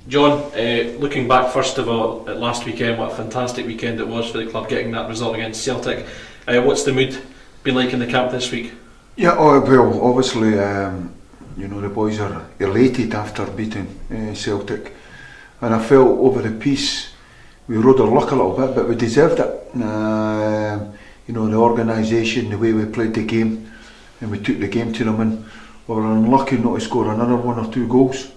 John, looking back first of all at last weekend, what a fantastic weekend it was for the club, getting that result against Celtic. What's the mood been like in the camp this week? Yeah, well, obviously, the boys are elated after beating Celtic, and I felt over the piece we rode our luck a little bit, but we deserved it. The organisation, the way we played the game, and we took the game to them, and we were unlucky not to score another 1 or 2 goals.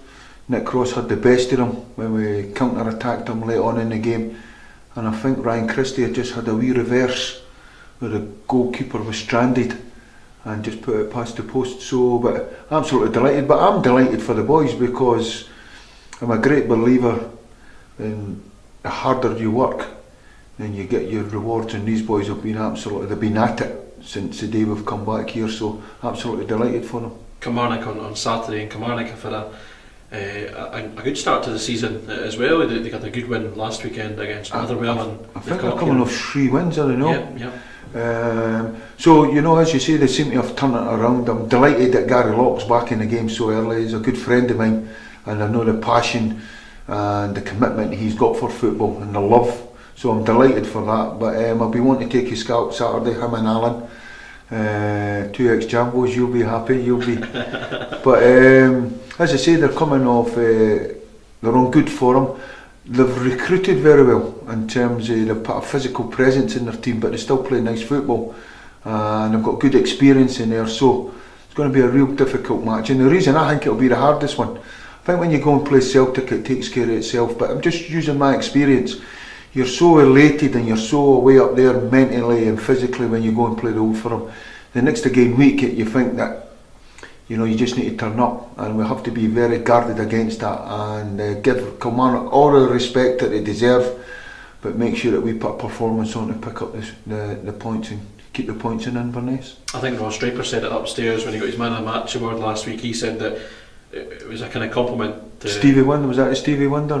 Nick Cross had the best of them when we counter-attacked them late on in the game, and I think Ryan Christie had just had a wee reverse where the goalkeeper was stranded and just put it past the post. So, but absolutely delighted. But I'm delighted for the boys because I'm a great believer in the harder you work, then you get your rewards. And these boys have been they've been at it since the day we've come back here. So absolutely delighted for them. Kilmarnock on Saturday, and Kilmarnock have had a good start to the season as well. They got a good win last weekend against Motherwell. I think they're coming off 3 wins, I don't know. Yeah. So, as you say, they seem to have turned it around. I'm delighted that Gary Locke's back in the game so early. He's a good friend of mine, and I know the passion and the commitment he's got for football and the love. So I'm delighted for that. But I'll be wanting to take his scalp Saturday, him and Alan. 2 ex-Jambos, you'll be happy, But as I say, they're coming off, they're on good form. They've recruited very well in terms of they've put a physical presence in their team, but they still play nice football, and they've got good experience in there. So it's going to be a real difficult match, and the reason I think it'll be the hardest one, I think when you go and play Celtic it takes care of itself, but I'm just using my experience. You're so elated and you're so way up there mentally and physically when you go and play the Old Firm. The next game week you think that you just need to turn up, and we have to be very guarded against that and give Kilmarnock all the respect that they deserve, but make sure that we put a performance on to pick up the points and keep the points in Inverness. I think Ross Draper said it upstairs when he got his Man of the Match award last week. He said that it was a kind of compliment to Stevie Wonder. Was that a Stevie Wonder?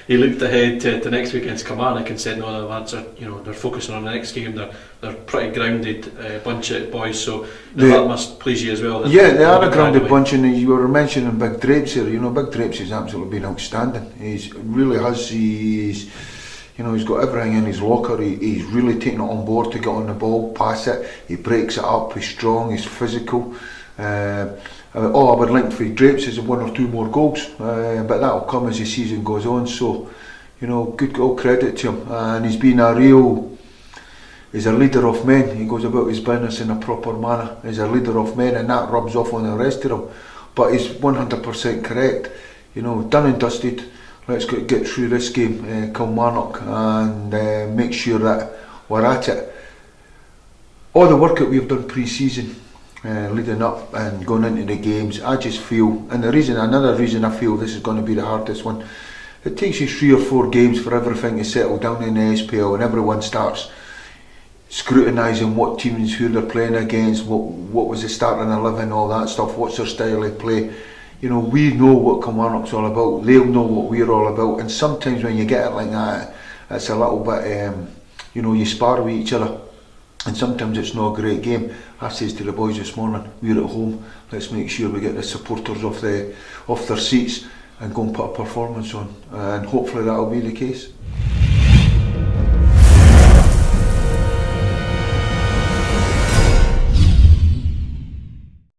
He looked ahead to next week against Kilmarnock and said, no, the lads are, they're focusing on the next game. They're pretty grounded bunch of boys, so that must please you as well. Yeah, they are a grounded bunch, and you were mentioning Big Drapes here. Big Drapes has absolutely been outstanding. He really has. He's got everything in his locker. He's really taken it on board to get on the ball, pass it. He breaks it up. He's strong. He's physical. All I would like for Drapes is 1 or 2 more goals, but that'll come as the season goes on. So, good all credit to him, and he's been he's a leader of men. He goes about his business in a proper manner. He's a leader of men, and that rubs off on the rest of them. But he's 100% correct. Done and dusted. Let's get through this game, Kilmarnock, and make sure that we're at it. All the work that we've done pre-season, leading up and going into the games, I just feel, and another reason I feel this is going to be the hardest one, it takes you 3 or 4 games for everything to settle down in the SPL, and everyone starts scrutinising what teams, who they're playing against, what was the starting 11, all that stuff, what's their style of play. We know what Kilmarnock's all about, they'll know what we're all about, and sometimes when you get it like that, it's a little bit, you spar with each other. And sometimes it's not a great game. I says to the boys this morning, we're at home, let's make sure we get the supporters off their seats and go and put a performance on, and hopefully that'll be the case.